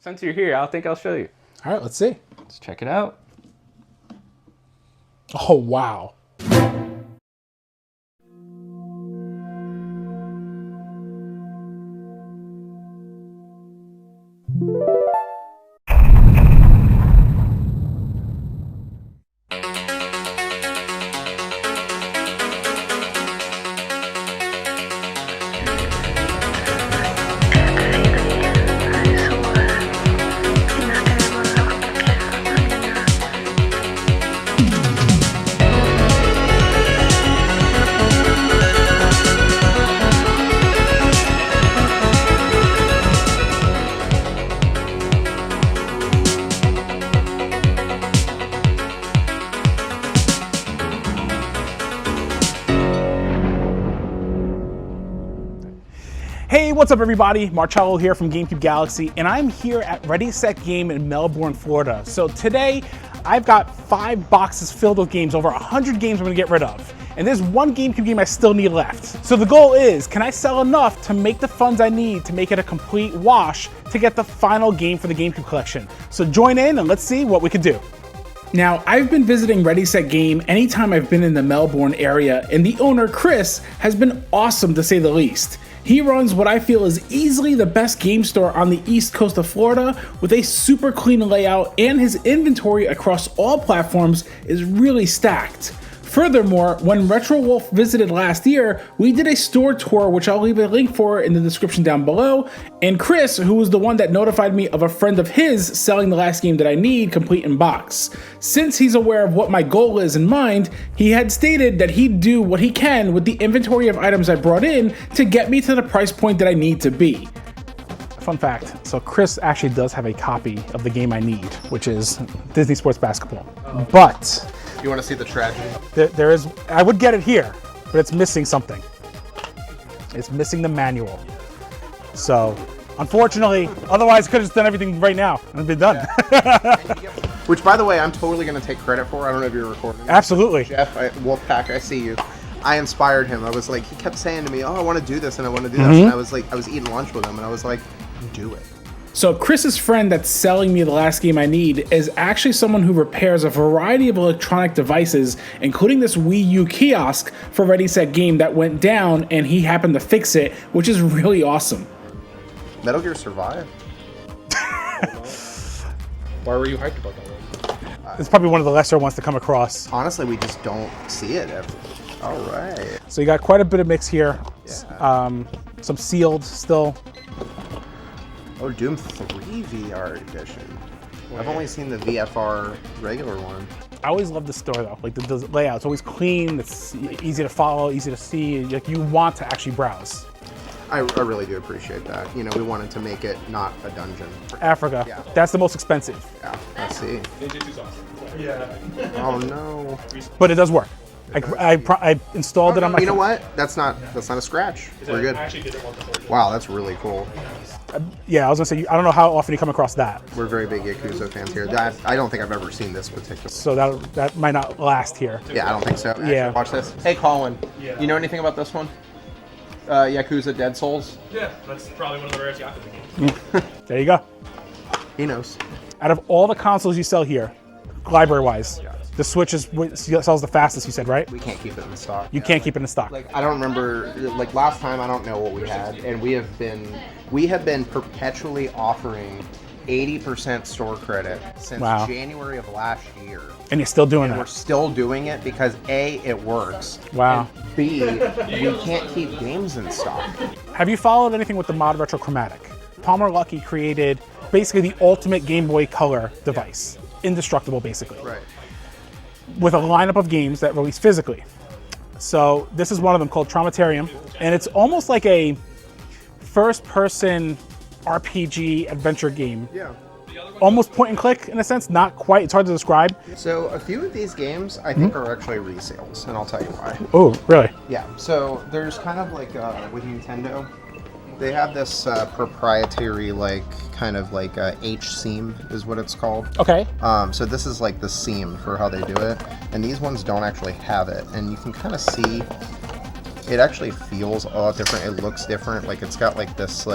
Since you're here, I think I'll show you. All right, let's see. Let's check it out. Oh, wow. Hey, what's up everybody? Marcello here from GameCube Galaxy, and I'm here at Ready.Set.Game in Melbourne, Florida. So today, I've got 5 boxes filled with games, over 100 games I'm gonna get rid of. And there's one GameCube game I still need left. So the goal is, can I sell enough to make the funds I need to make it a complete wash to get the final game for the GameCube collection? So join in and let's see what we can do. Now, I've been visiting Ready.Set.Game anytime I've been in the Melbourne area, and the owner, Chris, has been awesome to say the least. He runs what I feel is easily the best game store on the east coast of Florida with a super clean layout, and his inventory across all platforms is really stacked. Furthermore, when Retro Wolf visited last year, we did a store tour, which I'll leave a link for in the description down below, and Chris, who was the one that notified me of a friend of his selling the last game that I need complete in box. Since he's aware of what my goal is in mind, he had stated that he'd do what he can with the inventory of items I brought in to get me to the price point that I need to be. Fun fact, so Chris actually does have a copy of the game I need, which is Disney Sports Basketball. But you want to see the tragedy? There is, I would get it here, but it's missing something. It's missing the manual. So, unfortunately, otherwise I could have just done everything right now and been done. Yeah. Which, by the way, I'm totally going to take credit for. I don't know if you're recording. Absolutely. Jeff, Wolfpack, I see you. I inspired him. I was like, he kept saying to me, oh, I want to do this and I want to do this. And I was like, I was eating lunch with him and I was like, do it. So Chris's friend that's selling me the last game I need is actually someone who repairs a variety of electronic devices, including this Wii U kiosk for Ready.Set.Game that went down, and he happened to fix it, which is really awesome. Metal Gear Survive? Why were you hyped about that one? It's probably one of the lesser ones to come across. Honestly, we just don't see it ever. All right. So you got quite a bit of mix here. Yeah. Some sealed still. Oh, Doom 3 VR edition. I've only seen the VFR regular one. I always love the store though. Like the layout, it's always clean. It's easy to follow, easy to see. Like you want to actually browse. I really do appreciate that. You know, we wanted to make it not a dungeon. Africa. Yeah. That's the most expensive. Yeah. Let's see. Yeah. Oh no. But it does work. I installed it on my. You know what? That's not a scratch. We're good. Wow, that's really cool. Yeah, I was gonna say I don't know how often you come across that. We're very big Yakuza fans here. I don't think I've ever seen this particular. So that might not last here. Yeah, I don't think so. Actually, yeah. Watch this. Hey, Colin. Yeah. You know anything about this one? Yakuza Dead Souls. Yeah, that's probably one of the rarest Yakuza games. There you go. He knows. Out of all the consoles you sell here, library-wise, the Switch sells the fastest, you said, right? We can't keep it in stock. You can't keep it in stock. Like, I don't remember, like last time, I don't know what we had, and we have been perpetually offering 80% store credit since January of last year. And you're still doing that? We're still doing it because A, it works. Wow. And B, we can't keep games in stock. Have you followed anything with the mod Retrochromatic? Palmer Luckey created basically the ultimate Game Boy Color device. Indestructible, basically. Right. With a lineup of games that release physically. So this is one of them called Traumatarium, and it's almost like a first-person RPG adventure game. Yeah. Almost point and click in a sense, not quite, it's hard to describe. So a few of these games I think are actually resales, and I'll tell you why. Oh, really? Yeah, so there's kind of like with Nintendo, they have this proprietary kind of H-seam is what it's called. Okay. So this is like the seam for how they do it, and these ones don't actually have it, and you can kind of see it actually feels a lot different. It looks different. Like it's got like this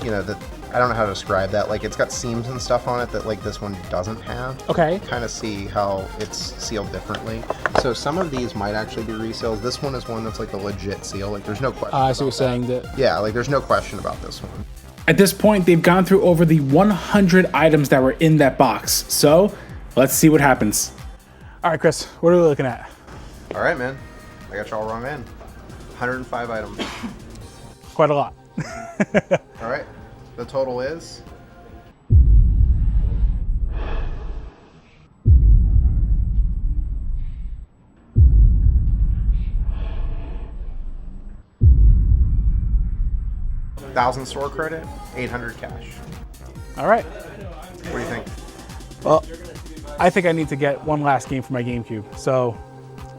you know, that I don't know how to describe that. Like, it's got seams and stuff on it that like this one doesn't have. Okay. Kind of see how it's sealed differently. So some of these might actually be reseals. This one is one that's like a legit seal. Like, there's no question. I see what you're saying. That. Yeah, like there's no question about this one. At this point, they've gone through over the 100 items that were in that box. So let's see what happens. All right, Chris, what are we looking at? All right, man. I got you all wrong, man. 105 items. Quite a lot. All right. The total is $1,000 store credit, 800 cash. All right. What do you think? Well, I think I need to get one last game for my GameCube, so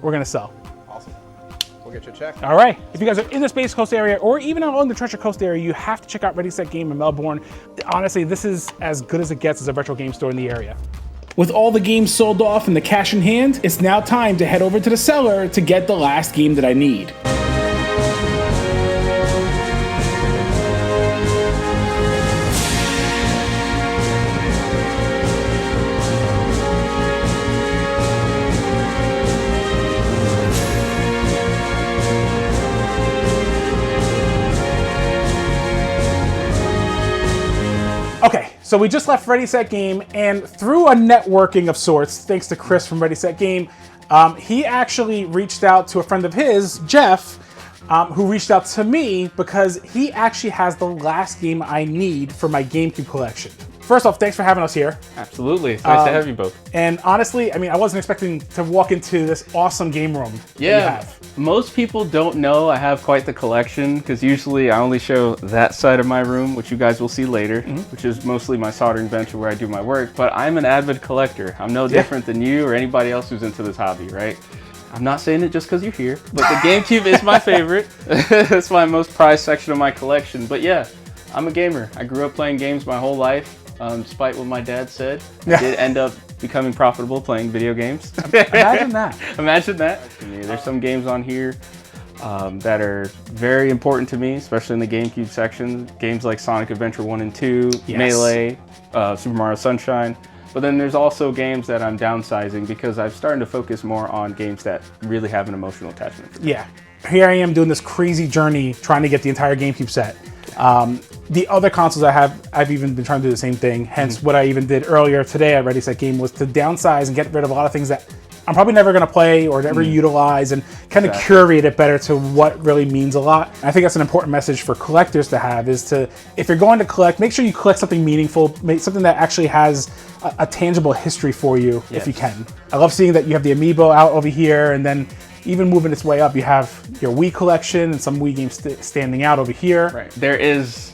we're gonna sell. Awesome. We'll get you a check. All right. If you guys are in the Space Coast area or even out on the Treasure Coast area, you have to check out Ready.Set.Game in Melbourne. Honestly, this is as good as it gets as a virtual game store in the area. With all the games sold off and the cash in hand, it's now time to head over to the cellar to get the last game that I need. Okay, so we just left Ready.Set.Game, and through a networking of sorts, thanks to Chris from Ready.Set.Game, he actually reached out to a friend of his, Jeff, who reached out to me because he actually has the last game I need for my GameCube collection. First off, thanks for having us here. Absolutely. It's nice to have you both. And honestly, I mean, I wasn't expecting to walk into this awesome game room that you have. Most people don't know I have quite the collection because usually I only show that side of my room, which you guys will see later, which is mostly my soldering bench where I do my work. But I'm an avid collector. I'm no different than you or anybody else who's into this hobby, right? I'm not saying it just because you're here, but the GameCube is my favorite. It's my most prized section of my collection. But yeah, I'm a gamer. I grew up playing games my whole life. Despite what my dad said, I did end up becoming profitable playing video games. Imagine that. Imagine that. There's some games on here that are very important to me, especially in the GameCube section. Games like Sonic Adventure 1 and 2, Melee, Super Mario Sunshine. But then there's also games that I'm downsizing because I'm starting to focus more on games that really have an emotional attachment to me. Yeah. Here I am doing this crazy journey trying to get the entire GameCube set. The other consoles I have, I've even been trying to do the same thing. Hence what I even did earlier today at Ready.Set.Game was to downsize and get rid of a lot of things that I'm probably never going to play or never utilize and kind of curate it better to what really means a lot. And I think that's an important message for collectors to have is to, if you're going to collect, make sure you collect something meaningful, something that actually has a tangible history for you if you can. I love seeing that you have the Amiibo out over here, and then even moving its way up, you have your Wii collection and some Wii games standing out over here. Right. There is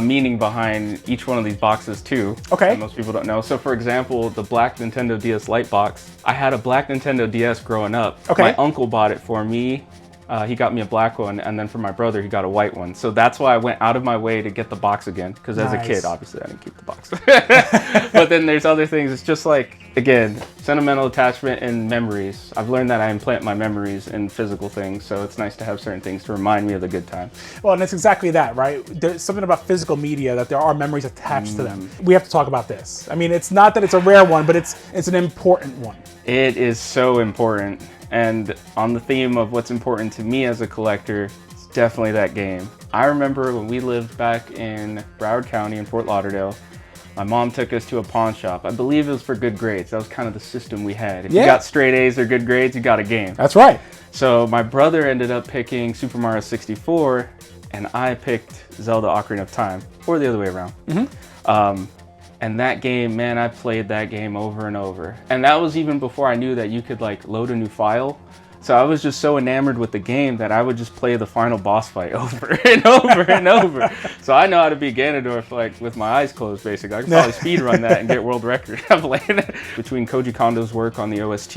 meaning behind each one of these boxes too. Okay. That most people don't know. So for example, the black Nintendo DS Lite box, I had a black Nintendo DS growing up. Okay. My uncle bought it for me. He got me a black one, and then for my brother, he got a white one. So that's why I went out of my way to get the box again, because as a kid, obviously, I didn't keep the box. But then there's other things. It's just like, again, sentimental attachment and memories. I've learned that I implant my memories in physical things, so it's nice to have certain things to remind me of the good time. Well, and it's exactly that, right? There's something about physical media that there are memories attached to them. We have to talk about this. I mean, it's not that it's a rare one, but it's an important one. It is so important. And on the theme of what's important to me as a collector, it's definitely that game. I remember when we lived back in Broward County in Fort Lauderdale, my mom took us to a pawn shop. I believe it was for good grades. That was kind of the system we had. If you got straight A's or good grades, you got a game. That's right. So my brother ended up picking Super Mario 64, and I picked Zelda Ocarina of Time, or the other way around. And that game, man, I played that game over and over. And that was even before I knew that you could like load a new file. So I was just so enamored with the game that I would just play the final boss fight over and over and over. So I know how to beat Ganondorf like with my eyes closed, basically. I could probably speedrun that and get world record. I'm playing it. Between Koji Kondo's work on the OST,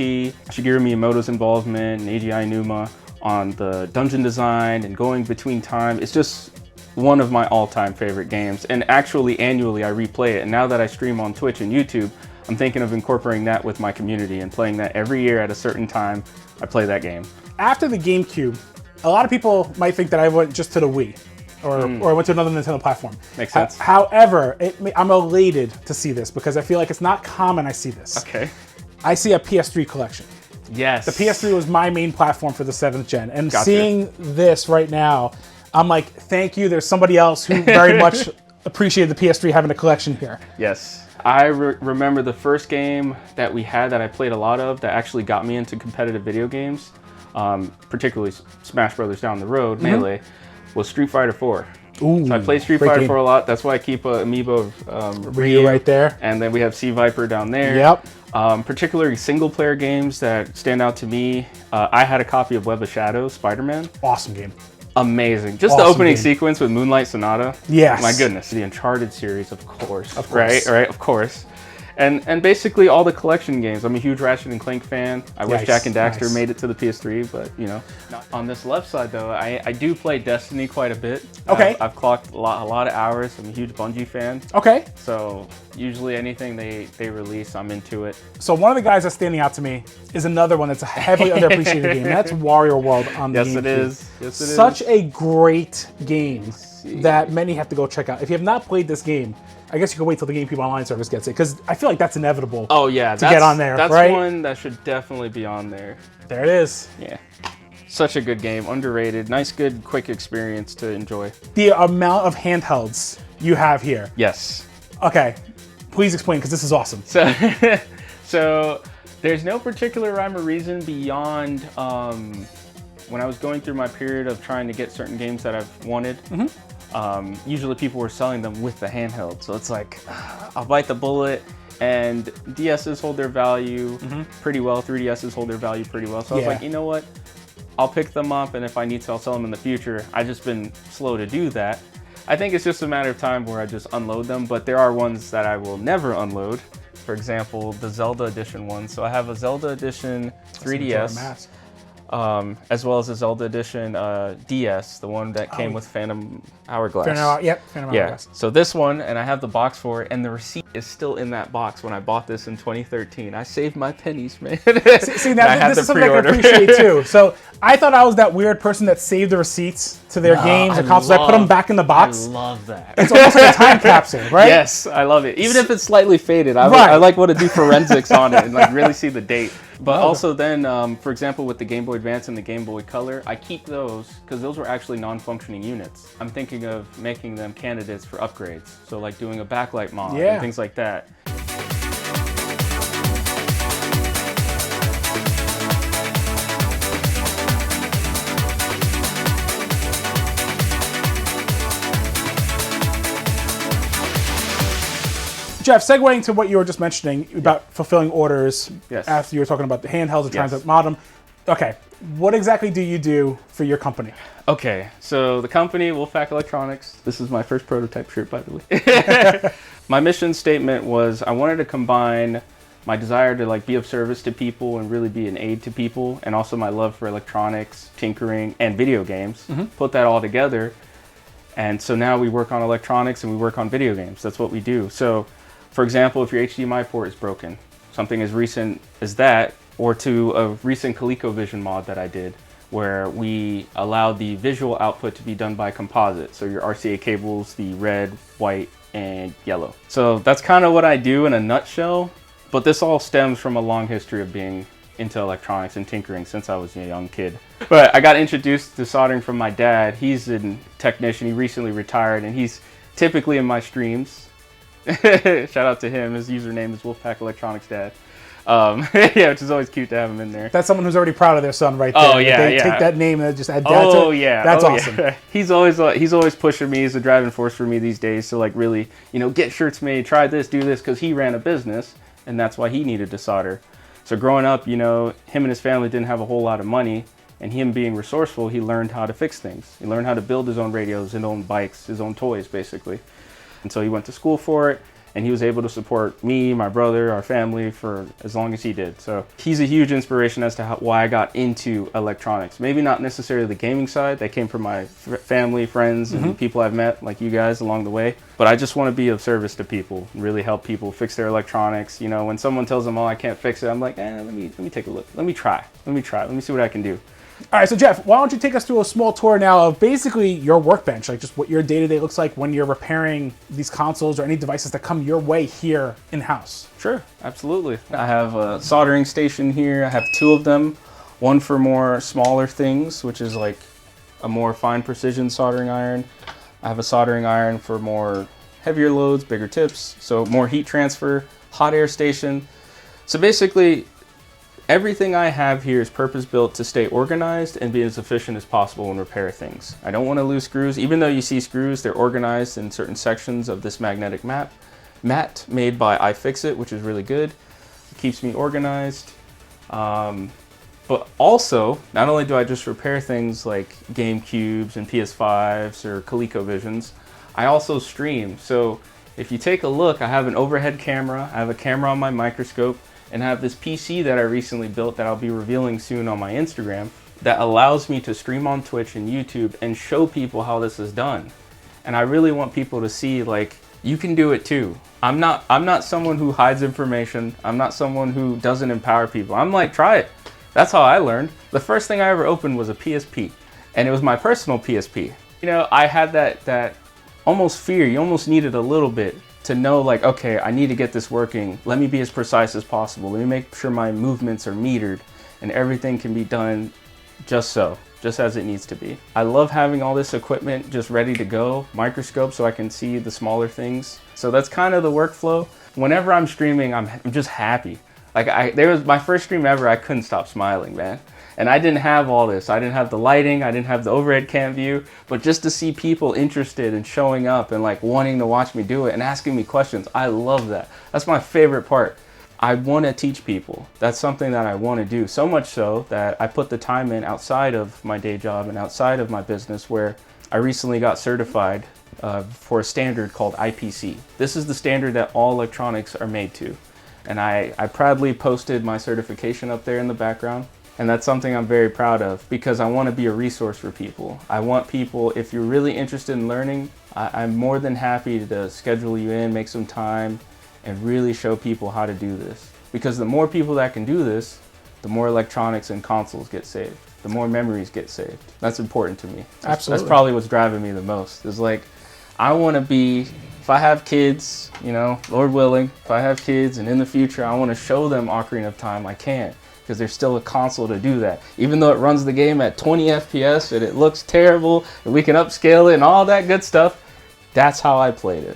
Shigeru Miyamoto's involvement, and Eiji Aonuma on the dungeon design and going between time, it's just one of my all-time favorite games. And actually, annually, I replay it. And now that I stream on Twitch and YouTube, I'm thinking of incorporating that with my community and playing that every year at a certain time. I play that game. After the GameCube, a lot of people might think that I went just to the Wii. or I went to another Nintendo platform. Makes sense. However, I'm elated to see this because I feel like it's not common I see this. Okay. I see a PS3 collection. Yes. The PS3 was my main platform for the 7th gen. And Gotcha. seeing this right now, I'm like, thank you. There's somebody else who very much appreciated the PS3 having a collection here. Yes. I remember the first game that we had that I played a lot of that actually got me into competitive video games, particularly Smash Brothers down the road, Melee, was Street Fighter 4. Ooh, so I play Street Fighter 4 a lot. That's why I keep an amiibo of Ryu right there. And then we have Sea Viper down there. Yep. Particularly single player games that stand out to me. I had a copy of Web of Shadows, Spider-Man. Awesome game. Amazing. Just Awesome the opening game. sequence with Moonlight Sonata. Yes. My goodness. The Uncharted series, of course. Of course. Right, of course. And basically all the collection games. I'm a huge Ratchet and Clank fan. I wish Jack and Daxter made it to the PS3, but you know. On this left side though, I do play Destiny quite a bit. Okay. I've clocked a lot of hours. I'm a huge Bungie fan. Okay. So usually anything they release, I'm into it. So one of the guys that's standing out to me is another one that's a heavily underappreciated game. And that's Wario World on the GameCube. Yes, it is. Yes, it is. Such a great game that many have to go check out. If you have not played this game, I guess you can wait till the GameCube Online service gets it, because I feel like that's inevitable. Oh yeah, to get on there, that's right? one that should definitely be on there. There it is. Yeah, such a good game, underrated, nice, good, quick experience to enjoy. The amount of handhelds you have here. Yes. Okay, please explain, because this is awesome. So there's no particular rhyme or reason beyond when I was going through my period of trying to get certain games that I've wanted. Usually people were selling them with the handheld, so it's like I'll bite the bullet. And DSs hold their value pretty well. 3DSs hold their value pretty well. So I was like, you know what? I'll pick them up, and if I need to, I'll sell them in the future. I've just been slow to do that. I think it's just a matter of time where I just unload them, but there are ones that I will never unload. For example, the Zelda Edition one. So I have a Zelda Edition 3DS. As well as a Zelda Edition DS, the one that came with Phantom Hourglass. Phantom Hourglass. So this one, and I have the box for it, and the receipt is still in that box when I bought this in 2013. I saved my pennies, man. See now, this is something I can appreciate too. So I thought I was that weird person that saved the receipts to their games and consoles. I put them back in the box. I love that. It's almost like a time capsule, right? Yes, I love it. Even if it's slightly faded, I like what to do forensics on it and like really see the date. But also then, for example, with the Game Boy Advance and the Game Boy Color, I keep those because those were actually non-functioning units. I'm thinking of making them candidates for upgrades. So like doing a backlight mod and things like that. Jeff, segueing to what you were just mentioning about fulfilling orders after you were talking about the handhelds and trying to mod them. Okay, what exactly do you do for your company? Okay, so the company, Wolfpack Electronics, this is my first prototype shirt, by the way. My mission statement was I wanted to combine my desire to like be of service to people and really be an aid to people, and also my love for electronics, tinkering, and video games. Put that all together, and so now we work on electronics and we work on video games. That's what we do. So, for example, if your HDMI port is broken, something as recent as that, or to a recent ColecoVision mod that I did, where we allowed the visual output to be done by composite. So your RCA cables, the red, white, and yellow. So that's kind of what I do in a nutshell, but this all stems from a long history of being into electronics and tinkering since I was a young kid. But I got introduced to soldering from my dad. He's a technician, he recently retired, and he's typically in my streams. Shout out to him. His username is Wolfpack Electronics Dad. Yeah, which is always cute to have him in there. That's someone who's already proud of their son right there. Oh yeah, they take that name and just add dad to it. Yeah, that's awesome. Yeah. He's always pushing me. He's a driving force for me these days to like really, get shirts made, try this, do this, because he ran a business and that's why he needed to solder. So growing up, him and his family didn't have a whole lot of money, and him being resourceful, he learned how to fix things. He learned how to build his own radios, his own bikes, his own toys, basically. And so he went to school for it, and he was able to support me, my brother, our family for as long as he did. So he's a huge inspiration as to why I got into electronics. Maybe not necessarily the gaming side. That came from my family, friends, and people I've met, like you guys, along the way. But I just want to be of service to people, really help people fix their electronics. When someone tells them, oh, I can't fix it, I'm like, let me take a look. Let me try. Let me see what I can do. All right, so Jeff, why don't you take us through a small tour now of basically your workbench, like just what your day-to-day looks like when you're repairing these consoles or any devices that come your way here in-house. Sure, absolutely. I have a soldering station here. I have 2 of them. One for more smaller things, which is like a more fine precision soldering iron. I have a soldering iron for more heavier loads, bigger tips, so more heat transfer, hot air station. So basically, everything I have here is purpose-built to stay organized and be as efficient as possible and repair things. I don't want to lose screws. Even though you see screws, they're organized in certain sections of this magnetic mat made by iFixit, which is really good. It keeps me organized. But also, not only do I just repair things like GameCubes and PS5s or ColecoVisions, I also stream. So if you take a look, I have an overhead camera, I have a camera on my microscope, and I have this PC that I recently built that I'll be revealing soon on my Instagram that allows me to stream on Twitch and YouTube and show people how this is done. And I really want people to see, like, you can do it too. I'm not someone who hides information. I'm not someone who doesn't empower people. I'm like, try it. That's how I learned. The first thing I ever opened was a PSP, and it was my personal PSP. You know, I had that almost fear. You almost needed a little bit to know, like, okay, I need to get this working. Let me be as precise as possible. Let me make sure my movements are metered and everything can be done just as it needs to be. I love having all this equipment just ready to go, microscope, so I can see the smaller things. So that's kind of the workflow. Whenever I'm streaming, I'm just happy. Like, there was my first stream ever, I couldn't stop smiling, man. And I didn't have all this. I didn't have the lighting, I didn't have the overhead cam view, but just to see people interested and showing up and like wanting to watch me do it and asking me questions, I love that. That's my favorite part. I want to teach people. That's something that I want to do, so much so that I put the time in outside of my day job and outside of my business, where I recently got certified for a standard called IPC. This is the standard that all electronics are made to. And I proudly posted my certification up there in the background. And that's something I'm very proud of, because I want to be a resource for people. I want people, if you're really interested in learning, I'm more than happy to schedule you in, make some time, and really show people how to do this. Because the more people that can do this, the more electronics and consoles get saved. The more memories get saved. That's important to me. Absolutely. That's probably what's driving me the most. Is like, I want to be, if I have kids, you know, Lord willing, if I have kids and in the future I want to show them Ocarina of Time, I can. Because there's still a console to do that. Even though it runs the game at 20 FPS and it looks terrible and we can upscale it and all that good stuff, that's how I played it.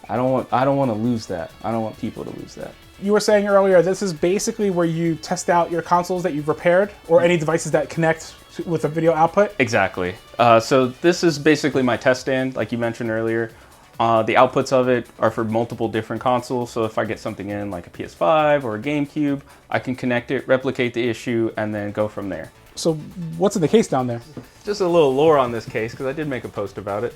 I don't want to lose that. I don't want people to lose that. You were saying earlier, this is basically where you test out your consoles that you've repaired or any devices that connect with a video output? Exactly. So this is basically my test stand, like you mentioned earlier. The outputs of it are for multiple different consoles. So if I get something in like a PS5 or a GameCube, I can connect it, replicate the issue, and then go from there. So what's in the case down there? Just a little lore on this case, because I did make a post about it.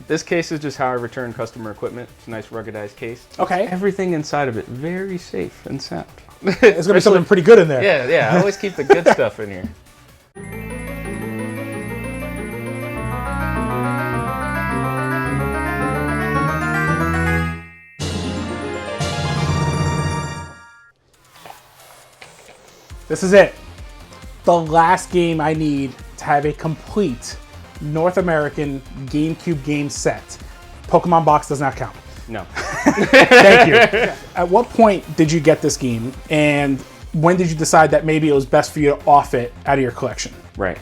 This case is just how I return customer equipment. It's a nice ruggedized case. Okay. Everything inside of it, very safe and sound. There's going to be something pretty good in there. Yeah, I always keep the good stuff in here. This is it. The last game I need to have a complete North American GameCube game set. Pokemon box does not count. No. Thank you. At what point did you get this game, and when did you decide that maybe it was best for you to off it out of your collection? Right.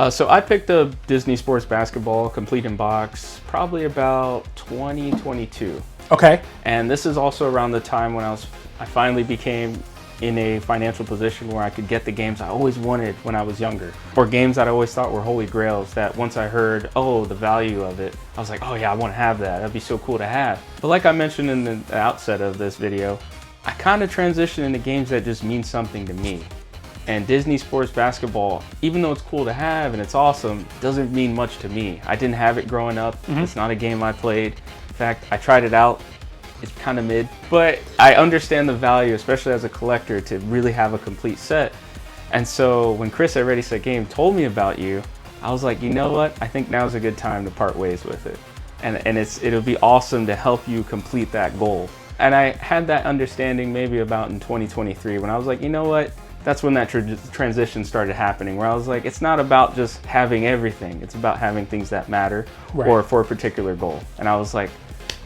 So I picked up Disney Sports Basketball complete in box probably about 2022. Okay. And this is also around the time when I finally became in a financial position where I could get the games I always wanted when I was younger, or games that I always thought were holy grails that once I heard, oh, the value of it, I was like, oh yeah, I want to have that. That'd be so cool to have. But like I mentioned in the outset of this video, I kind of transitioned into games that just mean something to me. And Disney Sports Basketball, even though it's cool to have and it's awesome, doesn't mean much to me. I didn't have it growing up. It's not a game I played. In fact, I tried it out. It's kind of mid, but I understand the value, especially as a collector, to really have a complete set. And so when Chris at Ready.Set.Game told me about you, I was like, you know what? I think now's a good time to part ways with it. And it'll be awesome to help you complete that goal. And I had that understanding maybe about in 2023 when I was like, you know what? that's when that transition started happening, where I was like, it's not about just having everything. It's about having things that matter or for a particular goal. And I was like,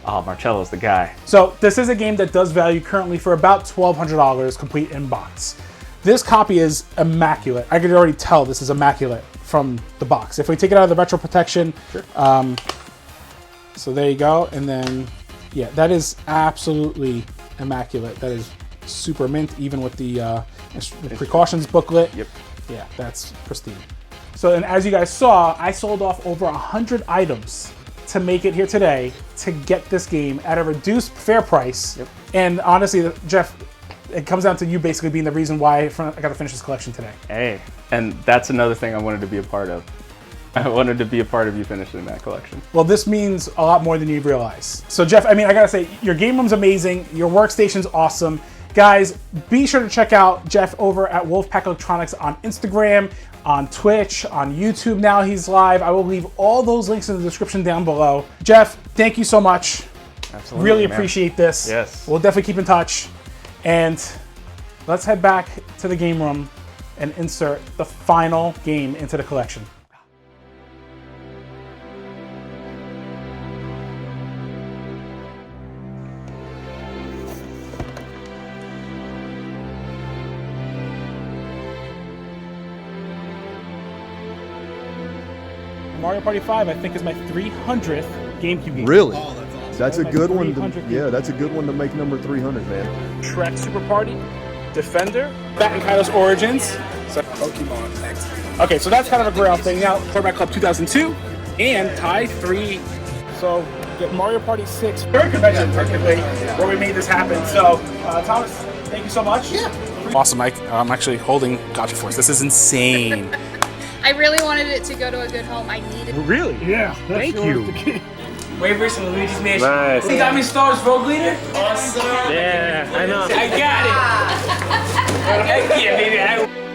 oh, Marcello's the guy. So this is a game that does value currently for about $1,200 complete in box. This copy is immaculate. I could already tell this is immaculate from the box. If we take it out of the retro protection, so there you go. And then, yeah, that is absolutely immaculate. That is super mint, even with the precautions booklet. Yep. Yeah, that's pristine. So, and as you guys saw, I sold off over 100 items to make it here today to get this game at a reduced fair price. Yep. And honestly, Jeff, it comes down to you basically being the reason why I got to finish this collection today. Hey, and that's another thing I wanted to be a part of. I wanted to be a part of you finishing that collection. Well, this means a lot more than you realize. So Jeff, I mean, I gotta say, your game room's amazing. Your workstation's awesome. Guys, be sure to check out Jeff over at Wolfpack Electronics on Instagram, on Twitch, on YouTube now he's live. I will leave all those links in the description down below. Jeff, thank you so much. Absolutely, really man. Appreciate this. Yes. We'll definitely keep in touch. And let's head back to the game room and insert the final game into the collection. Mario Party 5, I think, is my 300th GameCube game. Really? Oh, that's awesome. That's a good one. 300 Yeah, that's a good one to make number 300, man. Shrek Super Party, Defender, Bat and Kaido's Origins. So, Pokemon X. okay, so that's kind of a grail thing. Now, Quarterback Club 2002 and Tie 3. So, get Mario Party 6. Very convention, technically, where we made this happen. So, Thomas, thank you so much. Yeah. Awesome, Mike. I'm actually holding Gotcha Force. This is insane. I really wanted it to go to a good home. I needed it. Really? Yeah. Thank you. Waivers from Luigi's Mansion. Nice. You got me Stars Rogue Leader? Awesome. Yeah, I know. I got it. Heck yeah, baby.